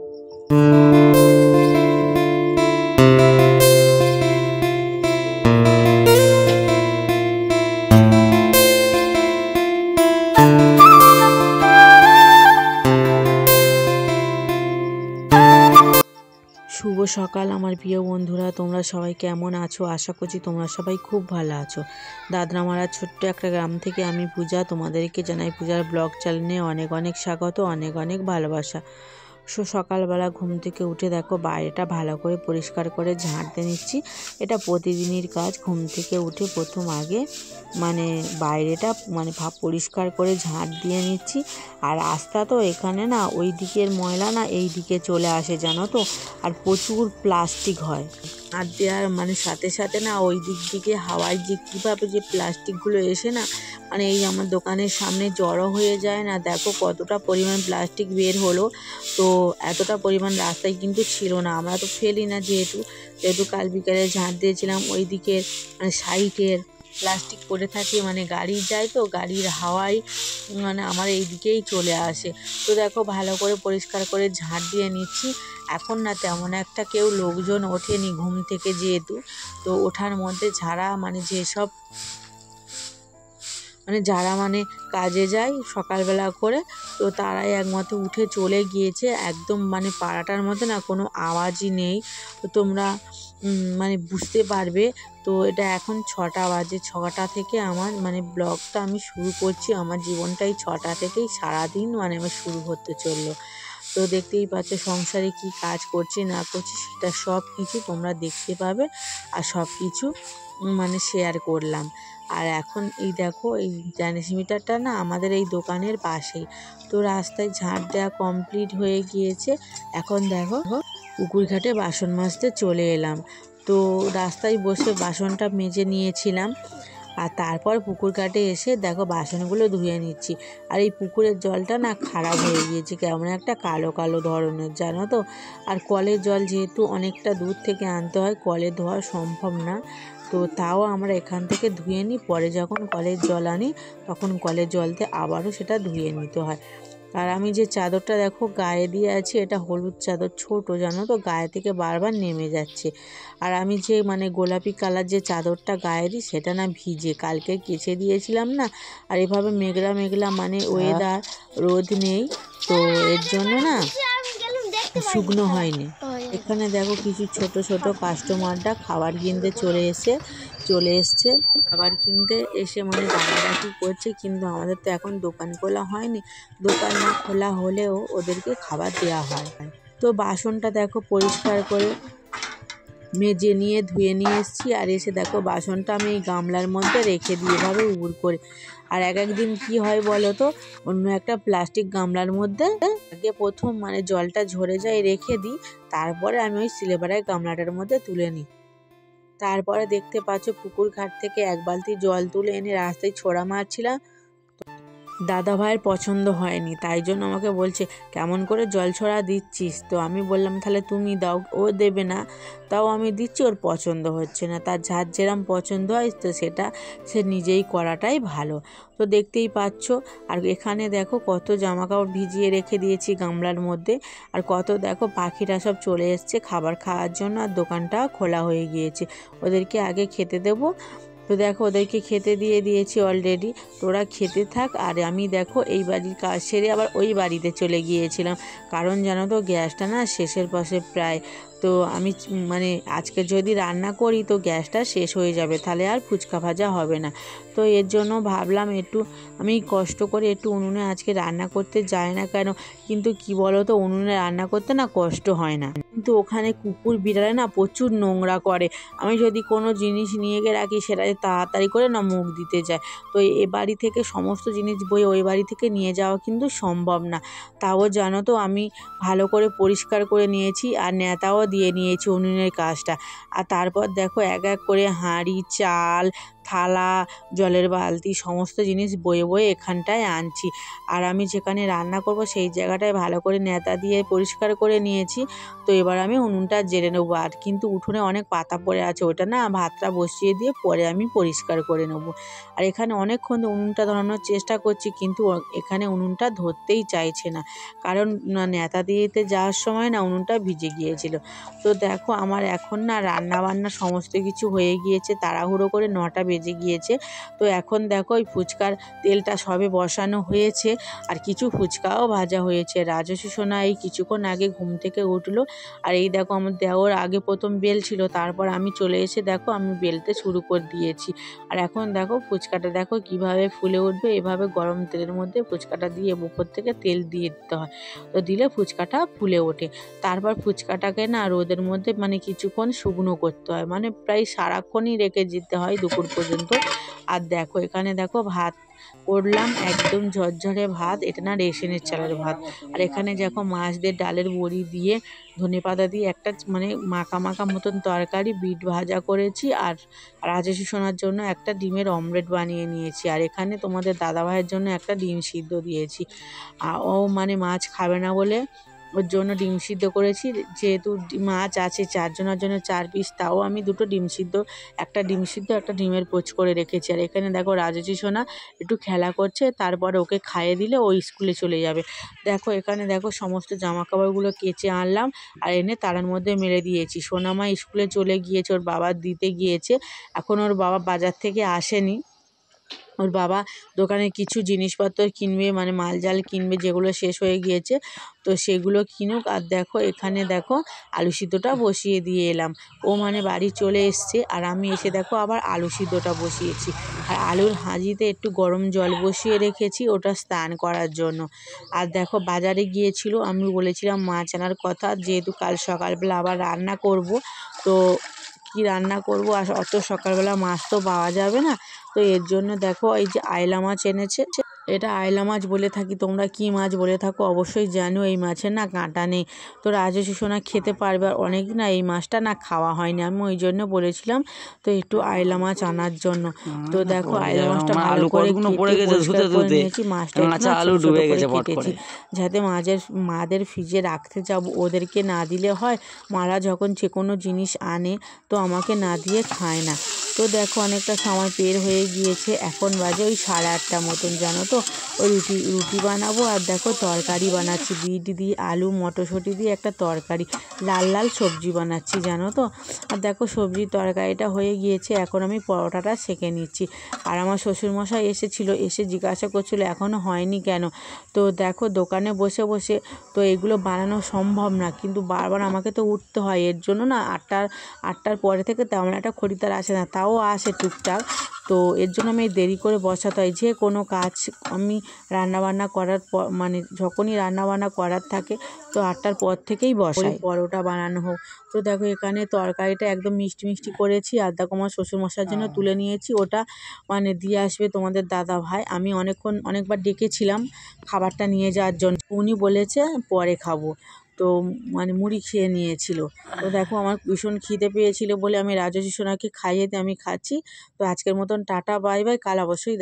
শুভ সকাল আমার প্রিয় বন্ধুরা, তোমরা সবাই কেমন আছো? আশা করছি তোমরা সবাই খুব ভালো আছো। দাদরামারা ছোট্ট একটা গ্রাম থেকে আমি পূজা তোমাদেরকে জানাই পূজার ব্লগ চ্যানেলে অনেক অনেক স্বাগত, অনেক অনেক ভালোবাসা। সকালবেলা ঘুম থেকে উঠে দেখো বাইরেটা ভালো করে পরিষ্কার করে ঝাঁট দিয়ে নিচ্ছি। এটা প্রতিদিনের কাজ। ঘুম থেকে উঠে প্রথম আগে বাইরেটা পরিষ্কার করে ঝাঁট দিয়ে নিচ্ছি। আর রাস্তা তো এখানে না ওই দিকের ময়লা না এই দিকে চলে আসে জানো তো, আর প্রচুর প্লাস্টিক হয়। ঝাঁট দেওয়ার সাথে সাথে না ওই দিক থেকে হাওয়ায় যে কীভাবে যে প্লাস্টিকগুলো এসে না এই আমার দোকানের সামনে জড়ো হয়ে যায় না। দেখো কতটা পরিমাণ প্লাস্টিক বের হলো। তো এতটা পরিমাণ রাস্তায় কিন্তু ছিল না, আমরা তো ফেলি না যেহেতু কাল বিকালে ঝাঁট দিয়েছিলাম। ওই দিকের সাইডের প্লাস্টিক পড়ে থাকে, গাড়ি যায় তো গাড়ির হাওয়ায় আমার এই দিকেই চলে আসে। তো দেখো ভালো করে পরিষ্কার করে ঝাঁট দিয়ে নিচ্ছি। এখন না তেমন একটা কেউ লোকজন ওঠেনি ঘুম থেকে যেহেতু, তো ওঠার মধ্যে যারা যেসব যারা কাজে যায় সকালবেলা করে, তো তারাই একমাত্র উঠে চলে গিয়েছে। একদম পাড়াটার মধ্যে না কোনো আওয়াজই নেই। তো তোমরা বুঝতে পারবে। তো এটা এখন 6টা বাজে। 6টা থেকে আমার ব্লগটা আমি শুরু করছি। আমার জীবনটাই 6টা থেকেই সারাদিন আমার শুরু হতে চললো। তো দেখতেই পাচ্ছ সংসারে কি কাজ করছি না করছি সেটা সব কিছু তোমরা দেখতে পাবে, আর সব কিছু শেয়ার করলাম। আর এখন এই দেখো এই ট্রান্সমিটারটা না আমাদের এই দোকানের পাশেই। তো রাস্তায় ঝাঁট দেওয়া কমপ্লিট হয়ে গিয়েছে। এখন দেখো পুকুর ঘাটে বাসন মাজতে চলে এলাম। তো রাস্তায় বসে বাসনটা মেজে নিয়েছিলাম, আর তারপর পুকুর ঘাটে এসে দেখো বাসনগুলো ধুয়ে নিচ্ছি। আর এই পুকুরের জলটা না খারাপ হয়ে গিয়েছে, কেমন একটা কালো কালো ধরনের জানো তো। আর কলের জল যেহেতু অনেকটা দূর থেকে আনতে হয়, কলে ধোয়া সম্ভব না। তো তাও আমরা এখান থেকে ধুয়ে নিই, পরে যখন কলের জল আনি তখন কলের জল দিয়ে আবারও সেটা ধুয়ে নিতে হয়। আর আমি যে চাদরটা দেখো গায়ে দিয়ে আছি, এটা হলুদ চাদর, ছোট জানো তো, গায়ে থেকে বারবার নেমে যাচ্ছে। আর আমি যে গোলাপি কালার যে চাদরটা গায়ে দিই সেটা না ভিজে, কালকে কেচে দিয়েছিলাম না। আর এভাবে মেঘলা মেঘলা ওয়েদার, রোদ নেই, তো এর জন্য না শুকনো হয়নি। এখানে দেখো কিছু ছোট ছোট কাস্টমাররা খাবার কিনতে চলে এসছে। খাবার কিনতে এসে ডাকাডাকি করছে, কিন্তু আমাদের তো এখন দোকান খোলা হয়নি। দোকান না খোলা হলেও ওদেরকে খাবার দেওয়া হয়। তো বাসনটা দেখো পরিষ্কার করে মেজে নিয়ে ধুয়ে নিয়ে এসেছি। আর এসে দেখো বাসনটা আমি এই গামলার মধ্যে রেখে দিই এভাবে উবুর করে। আর এক একদিন কি হয় বলো তো, অন্য একটা প্লাস্টিক গামলার মধ্যে আগে প্রথম জলটা ঝরে যায় রেখে দিই, তারপরে আমি ওই সিলেবারের গামলাটার মধ্যে তুলে নিই। তারপরে দেখতে পাচ্ছ পুকুর ঘাট থেকে 1 বালতি জল তুলে এনে রাস্তায় ছোড়া মারছিলাম। দাদা ভাইয়ের পছন্দ হয়নি, তাই জন্য আমাকে বলছে কেমন করে জল ছড়া দিচ্ছিস। তো আমি বললাম তাহলে তুমি দাও। ও দেবে না, তাও আমি দিচ্ছি, ওর পছন্দ হচ্ছে না। তার যার যেরম পছন্দ হয় তো সেটা সে নিজেই করাটাই ভালো। তো দেখতেই পাচ্ছ। আর এখানে দেখো কত জামা কাপড় ভিজিয়ে রেখে দিয়েছি গামলার মধ্যে। আর কত দেখো পাখিরা সব চলে এসছে খাবার খাওয়ার জন্য, আর দোকানটা খোলা হয়ে গিয়েছে। ওদেরকে আগে খেতে দেবো। তো দেখো ওদেরকে খেতে দিয়ে দিয়েছি অলরেডি, তোরা খেতে থাক। আর আমি দেখো এই বাড়ির কাজ সেরে আবার ওই বাড়িতে চলে গিয়েছিলাম, কারণ জানো তো গ্যাসটা না শেষের পাশে প্রায়। তো আমি আজকে যদি রান্না করি তো গ্যাসটা শেষ হয়ে যাবে, তাহলে আর ফুচকা ভাজা হবে না। তো এর জন্য ভাবলাম একটু আমি কষ্ট করে একটু উনুনে আজকে রান্না করতে যাই না কেন, কিন্তু কি বলো তো উনুনে রান্না করতে না কষ্ট হয় না, কিন্তু ওখানে কুকুর বিড়ালে না প্রচুর নোংরা করে। আমি যদি কোনো জিনিস নিয়ে গিয়ে রাখি সেটা তাড়াতাড়ি করে না মুখ দিতে যায়। তো এ বাড়ি থেকে সমস্ত জিনিস বই ওই বাড়ি থেকে নিয়ে যাওয়া কিন্তু সম্ভব না। তাও জানো তো আমি ভালো করে পরিষ্কার করে নিয়েছি, আর নেতাও দিয়ে নিয়েছি উনুনের কাজটা। আর তারপর দেখো এক এক করে হাঁড়ি, চাল, থালা, জলের বালতি সমস্ত জিনিস বয়ে বয়ে এখানটায় আনছি। আর আমি যেখানে রান্না করব সেই জায়গাটায় ভালো করে নেতা দিয়ে পরিষ্কার করে নিয়েছি। তো এবার আমি উনুনটা জ্বেলে নেবো। আর কিন্তু উঠোনে অনেক পাতা পড়ে আছে, ওটা না ভাতটা বসিয়ে দিয়ে পরে আমি পরিষ্কার করে নেব। আর এখানে অনেকক্ষণ উনুনটা ধরানোর চেষ্টা করছি, কিন্তু এখানে উনুনটা ধরতেই চাইছে না, কারণ নেতা দিতে যাওয়ার সময় না উনুনটা ভিজে গিয়েছিল। তো দেখো আমার এখন না রান্না বান্না সমস্ত কিছু হয়ে গিয়েছে, তাড়াহুড়ো করে 9টা বেজে গিয়েছে। তো এখন দেখো ওই ফুচকার তেলটা সবে বসানো হয়েছে, আর কিছু ফুচকাও ভাজা হয়েছে। রাজস্বী সোনা এই কিছুক্ষণ আগে ঘুম থেকে উঠলো, আর এই দেখো আমার দেওর আগে প্রথম বেলছিল, তারপর আমি চলে এসে দেখো আমি বেলতে শুরু করে দিয়েছি। আর এখন দেখো ফুচকাটা দেখো কিভাবে ফুলে উঠবে। এভাবে গরম তেলের মধ্যে ফুচকাটা দিয়ে উপর থেকে তেল দিয়ে দিতে হয়, তো দিলে ফুচকাটা ফুলে ওঠে। তারপর ফুচকাটাকে না রোদের মধ্যে মানে কিছুক্ষণ শুকনো করতে হয়, মানে প্রায় সারাক্ষণই রেখে যেতে হয় দুপুর পর্যন্ত। আর দেখো এখানে দেখো ভাত করলাম, একদম ঝরঝরে ভাত, এটা না রেশনের চালের ভাত। আর এখানে দেখো মাছ দিয়ে ডালের বড়ি দিয়ে ধনেপাতা দিয়ে একটা মানে মাখা মাখা মতন তরকারি, বিট ভাজা করেছি। আর রাজস্বী সোনার জন্য একটা ডিমের অমলেট বানিয়ে নিয়েছি। আর এখানে তোমাদের দাদাভাইয়ের জন্য একটা ডিম সিদ্ধ দিয়েছি। ও মানে মাছ খাবে না বলে ওর জন্য ডিম সিদ্ধ করেছি। যেহেতু মাছ আছে 4 জনের জন্য 4 পিস, তাও আমি 2টো ডিম সিদ্ধ, একটা ডিম সিদ্ধ একটা ডিমের পোচ করে রেখেছি। আর এখানে দেখো রাজস্বী সোনা একটু খেলা করছে, তারপরে ওকে খাইয়ে দিলে ও স্কুলে চলে যাবে। দেখো এখানে দেখো সমস্ত জামা কাপড়গুলো কেচে আনলাম আর এনে তারার মধ্যে মেলে দিয়েছি। সোনামা স্কুলে চলে গিয়েছে, ওর বাবা দিতে গিয়েছে, এখন ওর বাবা বাজার থেকে আসেনি। ওর বাবা দোকানে কিছু জিনিসপত্র কিনবে, মানে মাল জাল কিনবে, যেগুলো শেষ হয়ে গিয়েছে, তো সেগুলো কিনুক। আর দেখো এখানে দেখো আলু সিদ্ধটা বসিয়ে দিয়ে এলাম। ও মানে বাড়ি চলে এসছে, আর আমি এসে দেখো আবার আলু সিদ্ধটা বসিয়েছি। আর আলুর হাঁড়িতে একটু গরম জল বসিয়ে রেখেছি ওটা স্নান করার জন্য। আর দেখো বাজারে গিয়েছিল, আমি বলেছিলাম মাছ আনার কথা, যেহেতু কাল সকালবেলা আবার রান্না করব, তো কি রান্না করব, আর অত সকালবেলা মাছ তো পাওয়া যাবে না। তো এর জন্য দেখো এই যে আইলা মাছ এনেছে, এটা আইলা মাছ বলে থাকি, তোমরা কি মাছ বলে থাকো অবশ্যই জানো। এই মাছের না কাঁটা নেই, তো রাজস্বী সোনা খেতে পারবে। আর অনেক না এই মাছটা না খাওয়া হয়নি, আমি ওই জন্য বলেছিলাম তো একটু আইলা মাছ আনার জন্য। তো দেখো আইলা মাছটা ভালো করে কেটে পরিষ্কার করে নিয়েছি, মাছটা একটু না ছোট ছোট করে কেটেছি, যাতে মাদের ফ্রিজে রাখতে যাব, ওদেরকে না দিলে হয়, মারা যখন যে কোনো জিনিস আনে তো আমাকে না দিয়ে খায় না। তো দেখো অনেকটা সময় বের হয়ে গিয়েছে, এখন বাজে ওই 8:30 মতন, জানো তো। ওই রুটি বানাবো, আর দেখো তরকারি বানাচ্ছি, বিট দিয়ে আলু মটরশুঁটি দিয়ে একটা তরকারি, লাল লাল সবজি বানাচ্ছি, জানো তো। আর দেখো সবজির তরকারিটা হয়ে গিয়েছে, এখন আমি পরোটাটা সেঁকে নিচ্ছি। আর আমার শ্বশুরমশাই এসেছিলো, এসে জিজ্ঞাসা করছিলো এখনও হয়নি কেন। তো দেখো দোকানে বসে বসে তো এগুলো বানানো সম্ভব না, কিন্তু বারবার আমাকে তো উঠতে হয়, এর জন্য না 8টার পরে থেকে তেমন একটা খরিদ্দার আসে না, তাও আসে টুকটাক। তো এর জন্য আমি দেরি করে বসাতে হয়, যে কোনো কাজ আমি রান্নাবান্না করার পর, মানে যখনই রান্নাবান্না করার থাকে তো 8টার পর থেকেই বসাই, পরোটা বানানো হোক। তো দেখো এখানে তরকারিটা একদম মিষ্টি মিষ্টি করেছি। আর দেখো আমার শ্বশুরমশাইয়ের জন্য তুলে নিয়েছি, ওটা মানে দিয়ে আসবে তোমাদের দাদা ভাই। আমি অনেকবার ডেকেছিলাম খাবারটা নিয়ে যাওয়ার জন্য, উনি বলেছে পরে খাবো, তো মানে মুড়ি খেয়ে নিয়েছিল। তো দেখো আমার ভীষণ খিদে পেয়েছিল বলে আমি রাজস্বী সোনাকে খাইয়ে দিয়ে আমি খাচ্ছি। তো আজকের মতন টাটা বাই বাই, কাল অবশ্যই